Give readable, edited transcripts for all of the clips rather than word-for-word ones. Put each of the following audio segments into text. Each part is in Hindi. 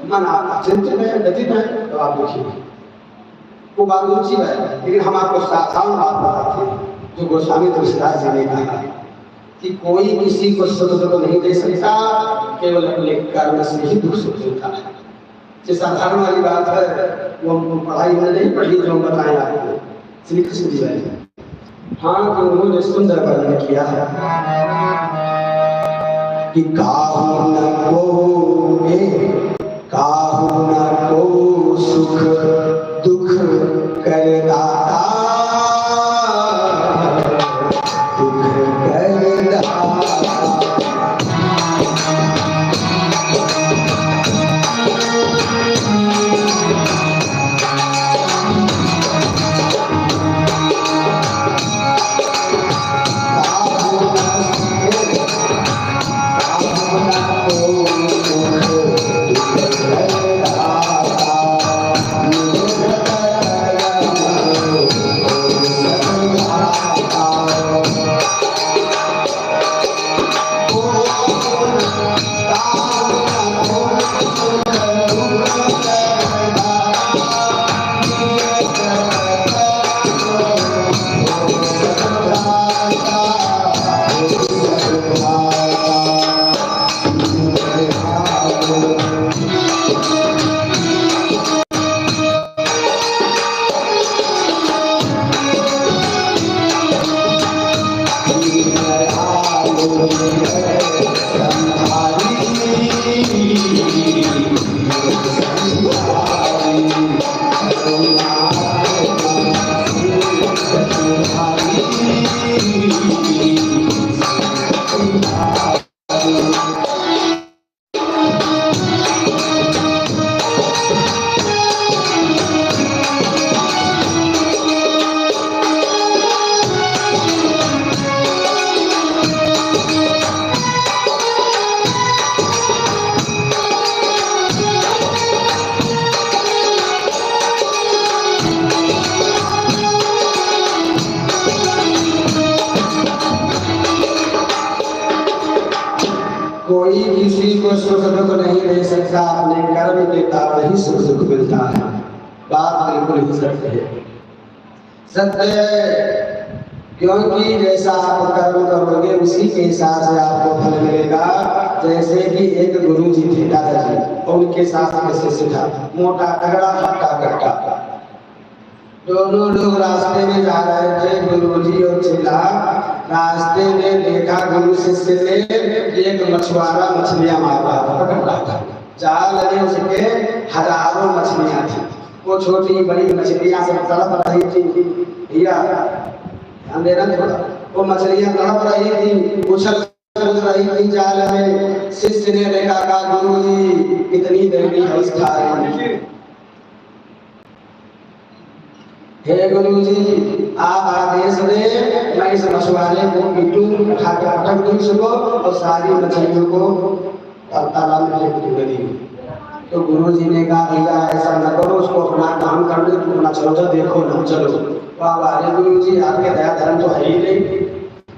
मन आपका चिंतित है, व्यथित है, तो आप दुखी हैं। वो बात ऊंची है, लेकिन हम आपको साधारण बात बताते हैं जो गोस्वामी तुलसीदास जी ने कहा कि कोई किसी को सुख दुख नहीं दे सकता, केवल अपने कर्म से ही दुख सुख देता है। ये साधारण वाली बात है, वो हमको पढ़ाई में नहीं पढ़ी जो हम बताएं आपको। श्री कृष्ण जी ने हाँ तो उन्होंने सुंदर वर्णन किया है कि काहू न को सुख दुख कर दाता, दुख कर दाता। कोई किसी को सुख दुख नहीं दे सकता, अपने कर्म के कारण ही सुख दुख मिलता है। बात बिल्कुल ही सत्य है, सत्य है, क्योंकि जैसा आप कर्म करोगे उसी के हिसाब से आपको फल मिलेगा। जैसे कि एक गुरु जी थे दादाजी, और उनके साथ में शिष्य था, मोटा तगड़ा हट्टा कट्टा। दोनों लोग रास्ते में जा रहे थे, गुरुजी और चेला। रास्ते में देखा गुरु शिष्य ने एक मछुआरा मछलियां मार रहा था, पकड़ रहा था। जाल में उसके हजारों मछलियां थी, वो छोटी बड़ी मछलियां सब तड़प रही थी। भैया ध्यान देना थोड़ा, वो मछलियां तड़प रही थी, उछल कूद रही थी जाल में। शिष्य ने देखा, कहा गुरुजी कितनी देरी अवस्था है। हे गुरुजी आप आदेश दे, मैं इस मछुआरे को पीटूं, उठा कर पटक दूं इसको और सारी मछलियों को तालाब में फेंक दूं। तो गुरुजी ने कहा भैया ऐसा न करो, उसको अपना काम कर दो, तुम अपना चलो, देखो ना चलो। वाह अरे गुरुजी आपके दया धर्म तो है ही नहीं।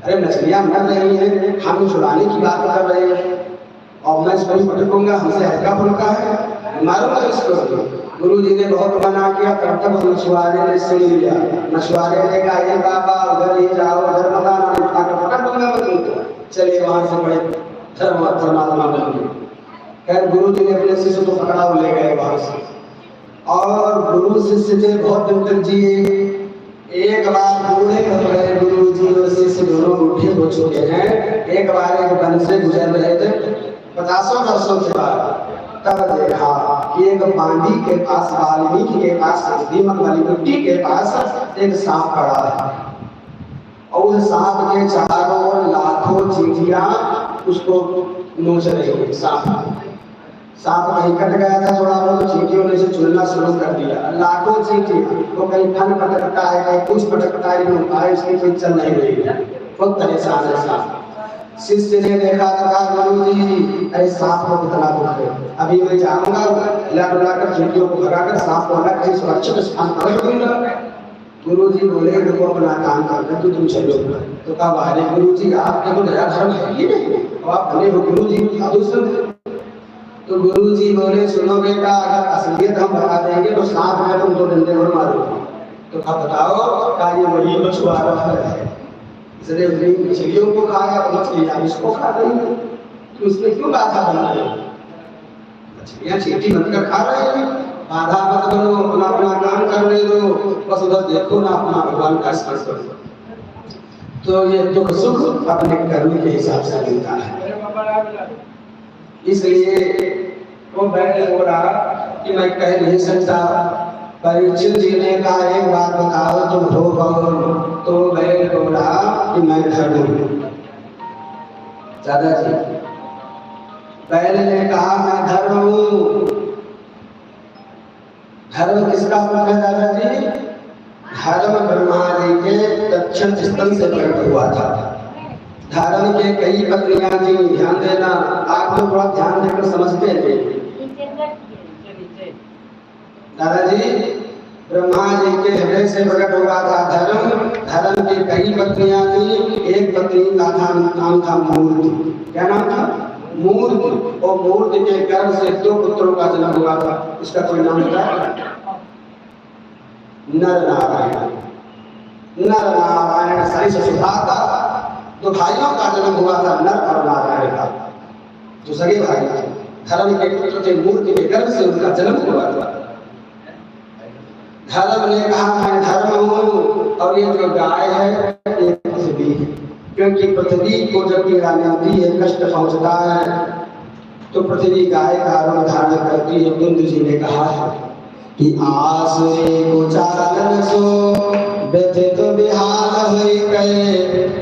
अरे मछलियां मर रही हैं, हम छुड़ाने की बात कर रहे हैं और मैं इसको पटकूंगा, हमसे हल्का फुल्का है, मारूंगा इसको। गुरुजी ने बहुत मना किया, तब मछुआरे ने सुन लिया। मछुआरे ने कहा ये बाबा उधर ही जाओ, उधर मकान उठा कर पकड़ दूंगा मैं तुमको। चलिए वहां से बड़े धर्मात्मा बन गए। खैर गुरुजी ने अपने शिष्य को पकड़ा और ले गए वहां से, और गुरु शिष्य थे बहुत दिन तक जिए। एक बार बूढ़े हो गए, गुरुजी और शिष्य दोनों बूढ़े हो चुके हैं। एक बार एक वन से गुजर रहे थे 50 वर्षों के बाद, तब देखा कि एक बांदी के पास, वाल्मीकि के पास, दीमक वाली मिट्टी के पास एक सांप पड़ा है, और उस सांप के चारों ओर लाखों चींटियां उसको नोच रही थी। सांप कहीं कट गया था थोड़ा बहुत, चींटियों ने इसे चुनना शुरू कर दिया। लाखों चींटियां, वो कहीं फन पटकता है, कहीं कुछ पटकता है, उसकी कोई चल नहीं रही है, बहुत परेशान है सांप। शिष्य ने देखा तो कहा गुरुजी अरे सांप को कितना दुख है, अभी मैं जाऊंगा हिला डुला कर चींटियों को भगाकर सांप को अलग कहीं सुरक्षित स्थान पर रख दूंगा। गुरुजी बोले देखो अपना काम करना, तुम चलो। तो कहा अरे गुरुजी आपके तो दया धर्म है ही नहीं, और आप भले हो गुरुजी साधु संत। तो गुरुजी बोले सुनो बेटा, अगर असलियत हम बता देंगे तो सांप में तुम 2 डंडे और मारोगे। तो आप बताओ क्या ये वही मछुआरा है? इसने मछलियों को खाया तो मछलियां इसको खा गई, तो इसमें क्यों बाधा बना रहे? मछलियां चींटी बनकर खा रहे हैं, बाधा मत बनो, अपना अपना काम करने दो, बस उधर देखो ना, अपना भगवान का स्मरण करो। तो ये दुख सुख अपने कर्म के हिसाब से मिलता है। इसलिए वो बैठे हो रहा कि मैं कह नहीं सकता। परीक्षित जी ने कहा एक बात बताओ तुम हो कौन? तो बैठ हो रहा कि मैं धर्म हूँ। दादाजी बैल ने कहा मैं धर्म हूँ। धर्म किसका मुख है दादाजी? धर्म ब्रह्मा जी के दक्षिण स्तन से प्रकट हुआ था। धर्म के कई पत्नियां थी, ध्यान देना, आप लोग थोड़ा ध्यान देकर समझते हैं। दादाजी ब्रह्मा जी के हृदय से प्रकट हुआ था धर्म। धर्म की कई पत्नियां थी, एक पत्नी का नाम था मूर्ति। क्या नाम था? मूर्ति। और मूर्ति के गर्भ से 2 पुत्रों का जन्म हुआ था। उसका कोई नाम था नर नारायण। नर नारायण सरिस सुधाता, 2 भाइयों का जन्म हुआ था, नर और नारायण का, जो सगे भाई थे। धर्म के पुत्र थे, मूर्ति के गर्भ से उनका जन्म हुआ था। धर्म ने कहा मैं धर्म हूँ, और ये जो गाय है ये पृथ्वी है, क्योंकि पृथ्वी को जब पीड़ा मिलती है, कष्ट पहुंचता है, तो पृथ्वी गाय का रूप धारण करती है। बिंदु जी ने कहा है कि आसुरी को चालन सो व्यथित बिहाल हुई गए,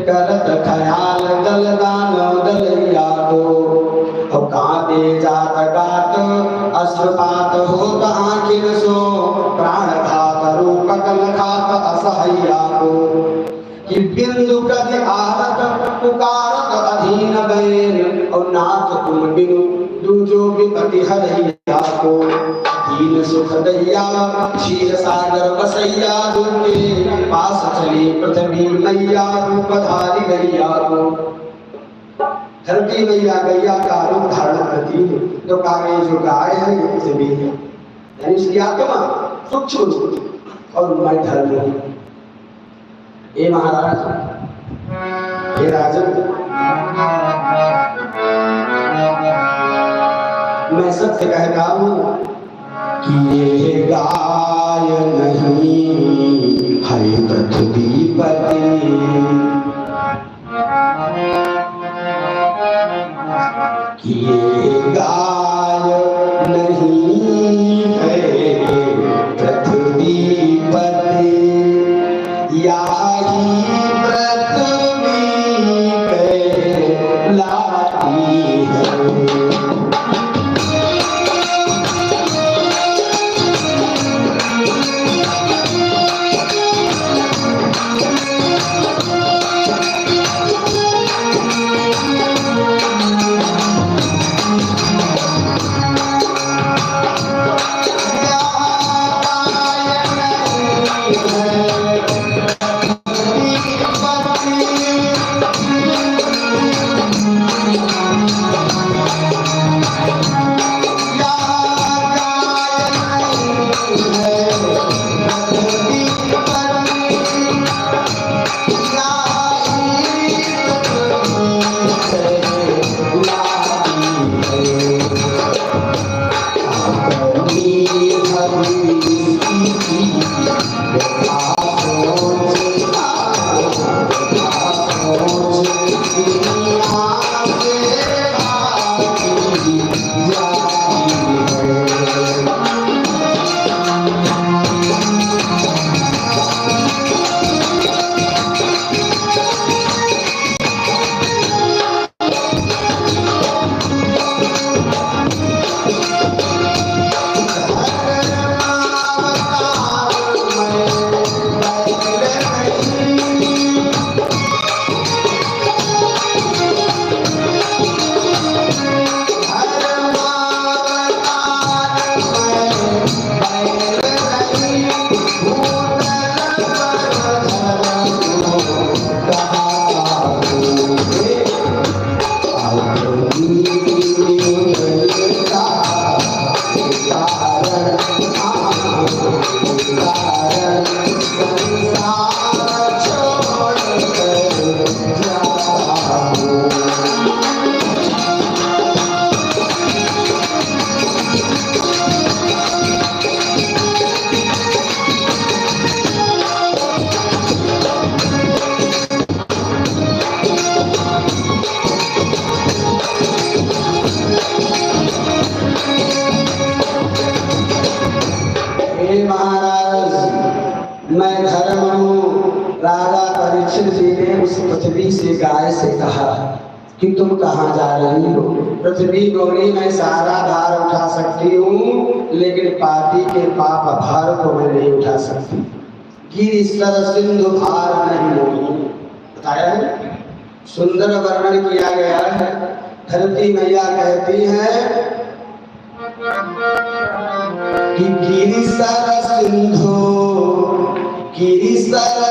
करत ख्याल दल दानव दलिया को, और कांपे जात गात अश्रुपात होत आखिर सो, प्राण घात रूप कल खात असहैया को, कि बिंदु कद आरत पुकारत अधीन बैन, और नाथ तुम बिनु दूजो विपति हरैया को, दीन सुख दैया क्षीर सागर बसैया, दुर्गे पास चली पृथ्वी मैया, रूप धारी गैया को। धरती मैया गैया का रूप धारण करती है, तो कागे जो गाय है ये पृथ्वी है, यानी इसकी आत्मा सूक्ष्म रूप, और मैं धर्म हूँ। ये महाराज, ये राजन, मैं सत्य कहता हूँ कि ये गाय नहीं है पृथ्वीपति, कि ये गाय नहीं है पृथ्वीपति, यही पृथ्वी पे लाती है। पृथ्वी से गाय से कहा कि तुम कहाँ जा रही हो। पृथ्वी बोली मैं सारा भार उठा सकती हूँ लेकिन पापी के पाप भार को मैं नहीं उठा सकती। गिर सर सिंधु भार नहीं मोही, बताया है, सुंदर वर्णन किया गया है। धरती मैया कहती है कि गिर सर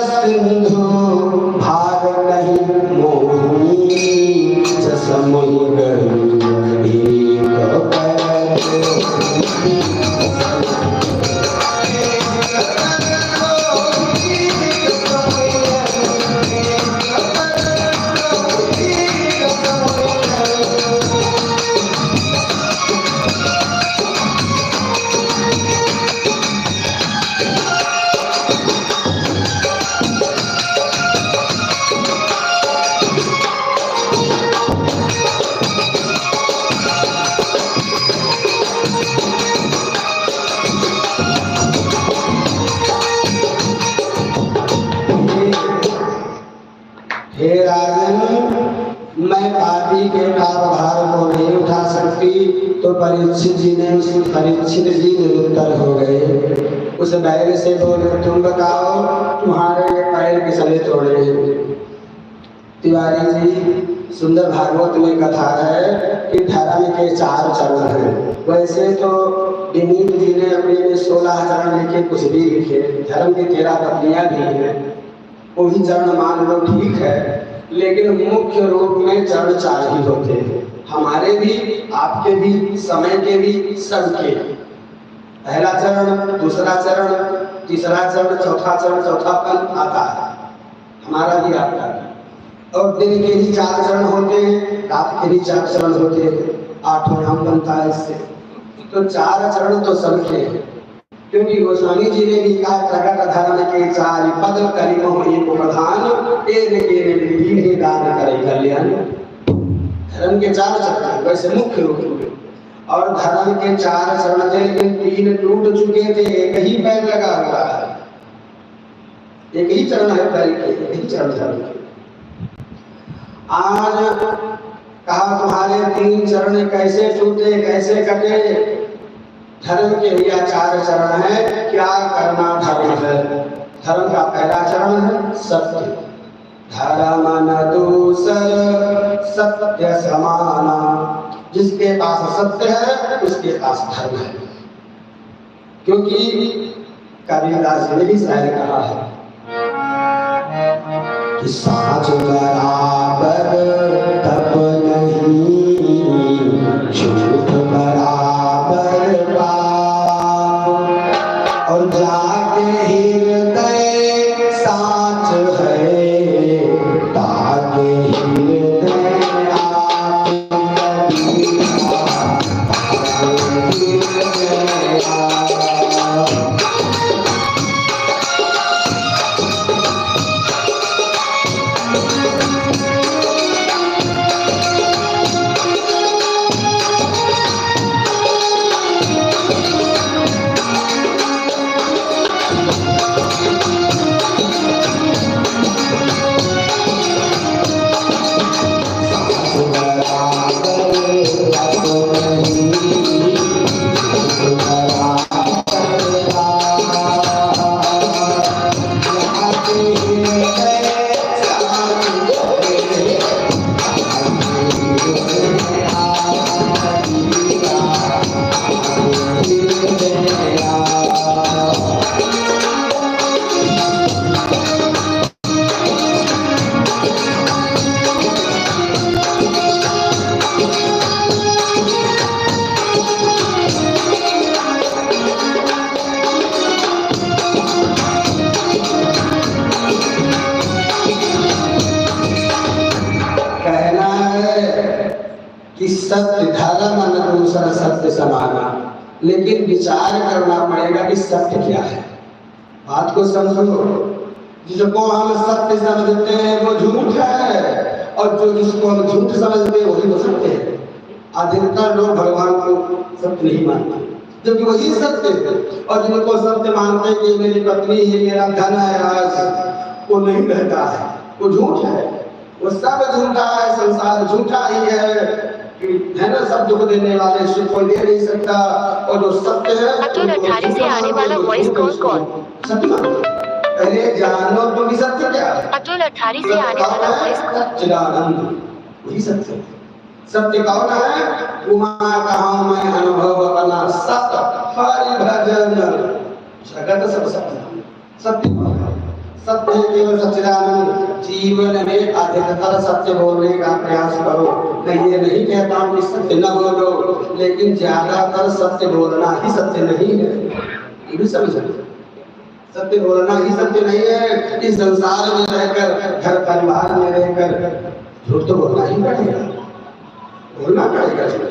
सिंधु भार नहीं मोही, जसमोहि गरुड़ एक हे राजन, मैं पापी के पाप भार को नहीं उठा सकती। तो परीक्षित जी निरुत्तर हो गए। उस बैल से बोले तुम बताओ तुम्हारे ये पैर किसने तोड़े हैं। तिवारी जी, सुंदर भागवत में कथा है कि धर्म के 4 चरण हैं। वैसे तो विनीत जी ने अपने में 16 चरण लिखे, कुछ भी लिखे। धर्म की 13 पत्नियां भी हैं, वो भी चरण मान लो, ठीक है, लेकिन मुख्य रूप में चरण 4 ही होते हैं। हमारे भी, आपके भी, समय के भी, सबके। पहला चरण, दूसरा चरण, तीसरा चरण, चौथा चरण, चौथा पद आता है, हमारा भी आपका भी। और दिन के ही 4 चरण होते हैं, रात के भी 4 चरण होते हैं, 8वां नाम बनता है इससे। तो 4 चरण तो सबके हैं, क्योंकि गोस्वामी जी ने भी कहा प्रकट धर्म के 4 पद कलिमो एक प्रधान, के दान करे कल्याण। धर्म के 4 चरण वैसे मुख्य रूप में, और धर्म के 4 चरण थे लेकिन 3 टूट चुके थे, एक ही पैर लगा हुआ है, एक ही चरण है पैर के, एक ही चरण धर्म के। आज कहा तुम्हारे 3 चरण कैसे टूटे, कैसे कटे। धर्म के भैया 4 चरण है, क्या करना धर्म है। धर्म का पहला चरण है सत्य, धर्म न दूसर सत्य समाना। जिसके पास सत्य है उसके पास धर्म है, क्योंकि कबीरदास जी ने भी शायद कहा है कि साच बराबर तप नहीं, झूठ बराबर पाप, और जाके हृदय साच है, ताके हृदय आप सत्य धर्म न दूसरा सत्य समाना। लेकिन विचार करना पड़ेगा कि सत्य क्या है। बात को समझो, जिसको हम सत्य समझते हैं वो झूठ है, और जो जिसको हम झूठ समझते हैं वही वो सत्य है। अधिकतर लोग भगवान को सत्य नहीं मानते, जबकि वही सत्य है। और जिनको सत्य मानते हैं कि मेरी पत्नी है, मेरा धन है, आज वो नहीं रहता है, वो झूठ है। वो सब झूठा है, संसार झूठा ही है ना। सब दुख देने वाले सुख को दे नहीं सकता, और जो सत्य है अतुल 18 से आने वाला वॉइस कॉल सत्य पहले जानो तो भी सत्य क्या है। अतुल 18 से आने वाला वॉइस कॉल सच्चिदानंद वही सत्य है। सत्य कौन है? उमा कहा मैं अनुभव अपना सत्य हरि भजन जगत सब सत्य। सत्य कौन है? सत्य है केवल सच्चिदानंद। जीवन में अधिकतर सत्य बोलने का प्रयास करो। मैं ये नहीं कहता हूँ कि सत्य न बोलो, लेकिन ज्यादातर सत्य बोलना ही सत्य नहीं है, ये भी समझो। सत्य बोलना ही सत्य नहीं है। इस संसार में रहकर, घर परिवार में रहकर झूठ तो बोलना ही पड़ेगा, बोलना पड़ेगा झूठ।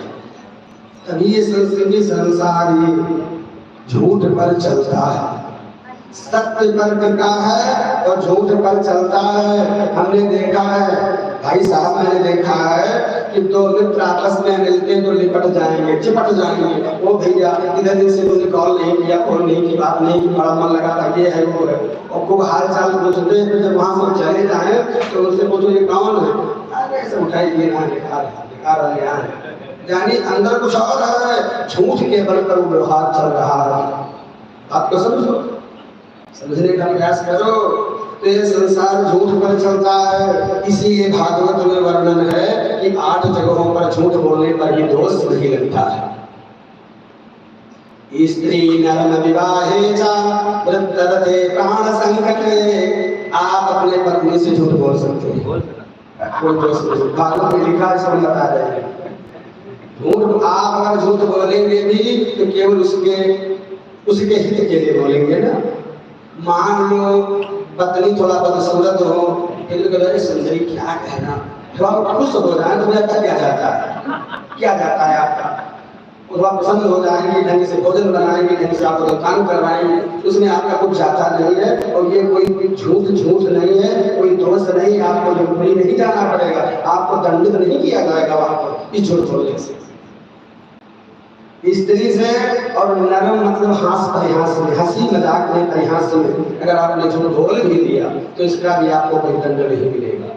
तभी ये संसार ये झूठ पर चलता है, सत्य पर टिका है और झूठ पर चलता है। हमने देखा है भाई साहब, मैंने देखा है कि दो मित्र आपस में मिलते तो लिपट जाएंगे, चिपट जाएंगे। वो भैया इधर से तो कॉल नहीं किया, फोन नहीं की, बात नहीं की, बड़ा मन लगा था, ये है वो है, और खूब हाल चाल पूछते। फिर जब वहां से चले जाए तो उनसे पूछो ये कौन है, अरे ऐसे उठाइए ना, बेकार है यहाँ। यानी अंदर कुछ और है, झूठ के बल पर व्यवहार चल रहा है। आपको समझो, समझने का प्रयास करो। तो ये संसार झूठ पर चलता है। इसीलिए भागवत में वर्णन है कि 8 जगहों पर झूठ बोलने पर भी दोष नहीं लगता है। स्त्री नरम विवाहे चा वृद्धरते प्राण संकटे। आप अपने पत्नी से झूठ बोल सकते हैं, कोई दोष नहीं। भागवत में लिखा है, सब बता रहे हैं। झूठ आप अगर झूठ बोलेंगे भी तो केवल उसके हित के लिए बोलेंगे ना। मान लो पत्नी थोड़ा बदसूरत हो, फिर सुंदरी क्या कहना, थोड़ा खुश हो जाए तो अच्छा क्या जाता है, क्या जाता है आपका। थोड़ा पसंद हो जाएंगे, ढंग से भोजन बनाएंगे, ढंग से आपको काम करवाएंगे, उसमें आपका कुछ जाता नहीं है। और ये कोई झूठ नहीं है, कोई दोष नहीं, आपको जुर्माने नहीं जाना पड़ेगा, आपको दंडित नहीं किया जाएगा वहां पर इस झूठ बोलने से। स्त्री से और नरम मतलब परिहास में, हंसी मजाक में, परिहास में अगर आपने झूठ बोल भी दिया तो इसका भी आपको कोई दंड नहीं मिलेगा।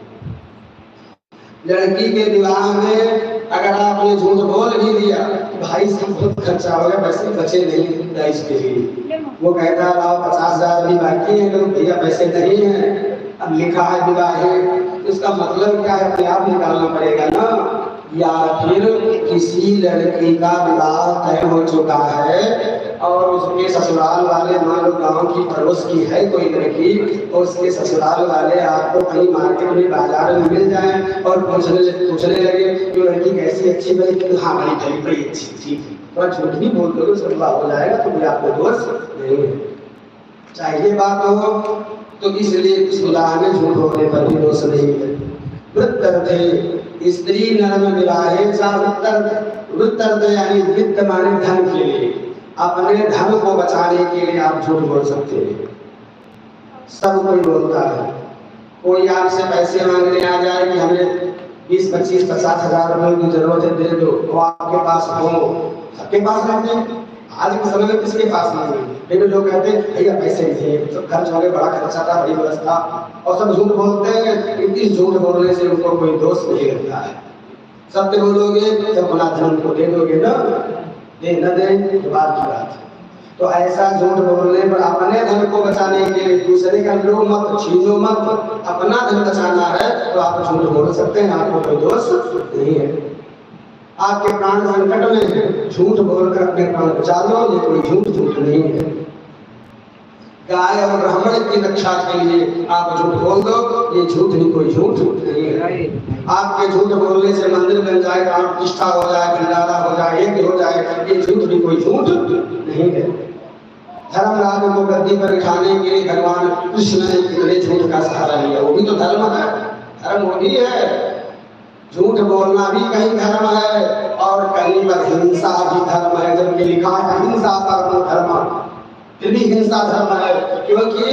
लड़की के विवाह में अगर आपने झूठ बोल भी दिया, भाई से बहुत खर्चा हो गया, पैसे बचे नहीं दाइश के लिए, वो कहता है 50,000 अभी बाकी है, तो भैया पैसे नहीं है, अब लिखा है विवाह है, इसका मतलब क्या है, आप निकालना पड़ेगा ना। या फिर किसी लड़की का विवाह तय हो चुका है और उसके ससुराल वाले, मान लो गाँव की पड़ोस की है कोई लड़की, और उसके ससुराल वाले आपको कहीं मार्केट में बाजार में मिल जाए और पूछने लगे कि लड़की कैसी, अच्छी बनी, हाँ भाई बड़ी अच्छी, ठीक है, थोड़ा झूठ भी बोल दो उसका विवाह हो जाएगा, तो कोई आपको दोष नहीं है। चाहिए बात हो तो इसलिए इस विवाह में झूठ बोलने पर भी दोष नहीं है। वृत्तर्थे स्त्री नरम विवाहे चा वृत्तर्थे यानी वित्त माने धन के लिए, अपने धन को बचाने के लिए आप झूठ बोल सकते हैं। सब कोई बोलता है। कोई आपसे पैसे मांगने आ जाए कि हमें 20, 25, 50,000 रुपए की जरूरत है, दे दो, वो आपके पास हो, सबके पास रहते हैं। आज के समय में किसके पास नहीं है, लेकिन लोग कहते हैं भैया पैसे नहीं है, तो खर्च वाले बड़ा खर्चा था, बड़ी व्यवस्था, और सब झूठ बोलते हैं। इस झूठ बोलने से उनको कोई दोष नहीं लगता है। सत्य बोलोगे जब अपना धन को दे दोगे ना, दे न दे तो बात की बात। तो ऐसा झूठ बोलने पर अपने धन को बचाने के लिए, दूसरे का लो मत, छीनो मत, अपना धन बचाना है तो आप झूठ बोल सकते हैं, आपको कोई दोष नहीं है। आपके प्राण संकट में है, झूठ बोलकर अपने प्राण बचा लो, ये कोई झूठ नहीं है। गाय और ब्राह्मण की रक्षा के लिए आप झूठ बोल दो, ये झूठ नहीं, कोई झूठ नहीं है। आपके झूठ बोलने से मंदिर बन जाए, प्राण प्रतिष्ठा हो जाए, भंडारा हो जाए, यज्ञ हो जाए, ये झूठ नहीं, कोई झूठ नहीं है। धर्मराज को गद्दी पर बिठाने के लिए भगवान कृष्ण ने कितने झूठ का सहारा लिया, वो भी तो धर्म है, धर्म वो भी है। झूठ बोलना भी कहीं धर्म है और कहीं पर हिंसा भी धर्म है, जबकि लिखा है हिंसा परमो धर्म, फिर भी हिंसा धर्म है, क्योंकि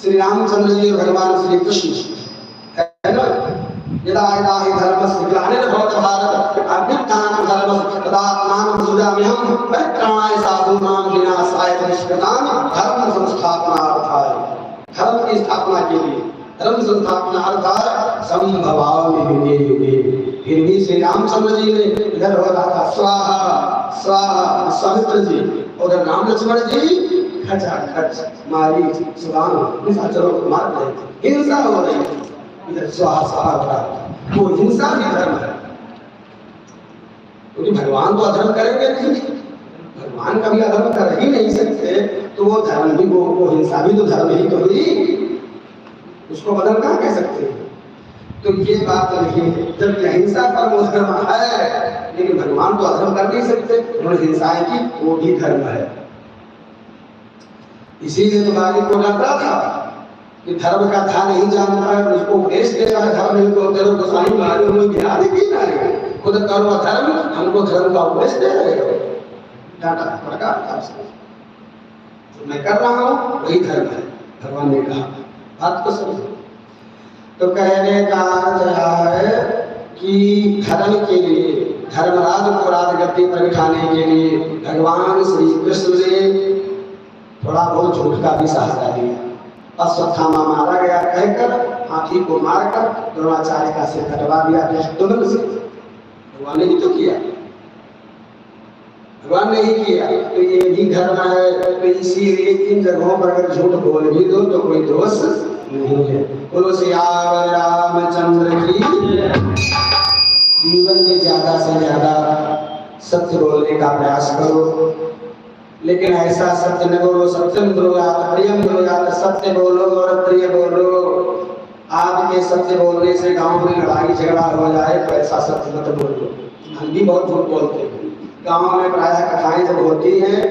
श्री रामचंद्र जी भगवान श्री कृष्ण है ना, यदा यदा हि धर्मस्य ग्लानिर्भवति भारत अभ्युत्थानं धर्मस्य तदात्मानं सृजाम्यहं परित्राणाय साधूनां विनाशाय दुष्कृतां धर्म संस्थापनार्थाय। धर्म की स्थापना के लिए धर्म संस्थापनार्थ संभवामि युगे युगे। फिर भी श्री रामचंद्र जी ने इधर हो रहा था स्वाहा स्वाहा, समुद्र जी उधर राम लक्ष्मण जी खचा खच मारी सुदान निशाचरों को मार रहे थे, हिंसा हो रही थी, इधर स्वाहा स्वाहा हो रहा था। वो हिंसा भी धर्म है, क्योंकि भगवान तो अधर्म करेंगे नहीं, भगवान कभी अधर्म कर ही नहीं सकते, तो वो धर्म भी वो हिंसा भी तो धर्म ही तो हुई, उसको बदल कहाँ कह सकते हैं। तो ये बात नहीं है, जब अहिंसा पर वो धर्म है, लेकिन भगवान तो अधर्म कर नहीं सकते, उन्होंने हिंसाएं की, वो भी धर्म है। इसीलिए तो बालिक को डरता था कि धर्म का था नहीं जानता है, उसको उपदेश दे रहा है धर्म नहीं तो तेरे गोसाई मारे हुए बिहार की ना खुद करो धर्म, हमको धर्म का उपदेश दे रहे हो, डांटा फटका तो मैं कर रहा हूँ वही धर्म है, भगवान ने कहा। बात को समझो। तो कहने का अर्थ है कि धर्म के लिए, धर्मराज को राजगद्दी पर बिठाने के लिए भगवान श्री कृष्ण ने थोड़ा बहुत झूठ का भी सहारा दिया। अश्वत्थामा मारा गया कहकर हाथी को मारकर द्रोणाचार्य का सिर कटवा दिया दुष्टदमन से। भगवान ने भी तो किया, भगवान ने ही किया। तो ये भी धर्म है। तो इसीलिए इन जगहों पर अगर झूठ बोल भी दो तो कोई दोष नहीं है। बोलो श्री रामचंद्र की। जीवन में ज्यादा से ज्यादा सत्य बोलने का प्रयास करो, लेकिन ऐसा सत्य न बोलो सत्यम ब्रूयात प्रियम ब्रूयात, सत्य बोलो और प्रिय बोलो। आज के सत्य बोलने से गांव में लड़ाई झगड़ा हो जाए तो ऐसा सत्य मत बोलो। हम भी बहुत झूठ बोलते हैं। गांव में प्रायः कथाएं जब होती हैं,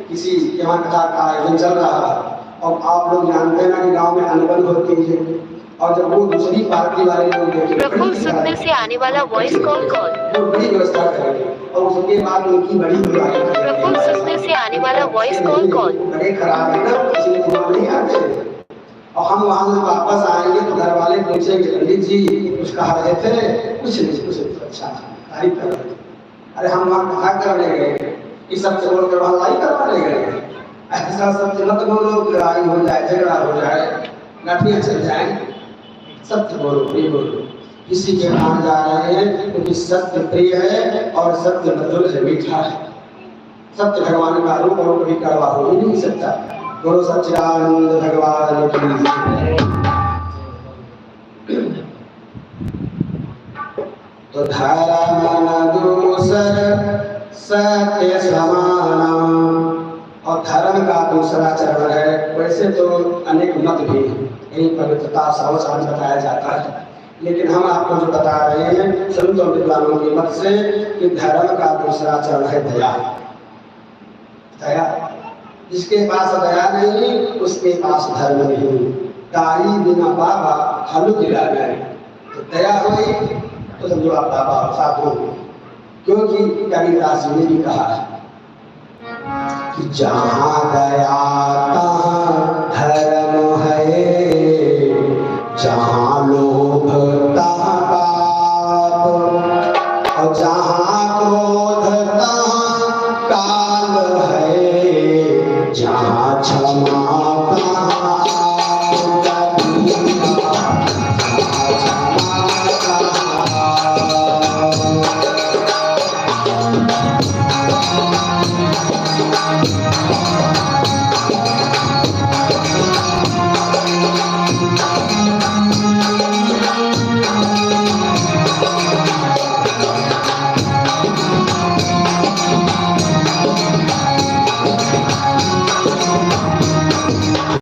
किसी यहाँ कथा का आयोजन चल रहा है और आप लोग जानते हैं ना कि गांव में अनबन होती है, और जब वो दूसरी पार्टी वाले लोग प्रफुल्ल सुंदर से आने वाला वॉइस कॉल वो बड़ी व्यवस्था करेंगे और उसके बाद उनकी बड़ी बुराई। प्रफुल्ल सुंदर से आने वाला वॉइस कॉल बड़े खराब है ना, किसी को नहीं आते। और हम वहां से वापस आएंगे तो घर वाले पूछेंगे पंडित जी कुछ कहा रहे थे? कुछ नहीं, कुछ अच्छा तारीफ कर रहे थे। अरे हम वहां कथा करने गए, इस सब बोल कर वहां लड़ाई करवाने गए। ऐसा सत्य मत बोलो कि लड़ाई हो जाए, झगड़ा हो जाए, लाठियां चल जाए। सत्य बोलो, प्रिय बोलो। किसी के वहां जा रहे हैं क्योंकि सत्य प्रिय है और सत्य मधुर है, मीठा है। सत्य भगवान का रूप और कभी कड़वा हो ही नहीं सकता। गुरु सच्चिदानंद भगवान की। तो धर्म न दूसर सत्य समान, और धर्म का दूसरा चरण है। वैसे तो अनेक मत भी हैं, कहीं पवित्रता सर्वसाधारण बताया जाता है, लेकिन हम आपको जो बता रहे हैं संतों विद्वानों के मत से कि धर्म का दूसरा चरण है दया। दया, जिसके पास दया नहीं उसके पास धर्म नहीं। दाई बिना बाबा हलु दिला गए। तो दया हुई तो समझो आप बाबा साधु, क्योंकि कबीरदास जी ने भी कहा है कि जहाँ दया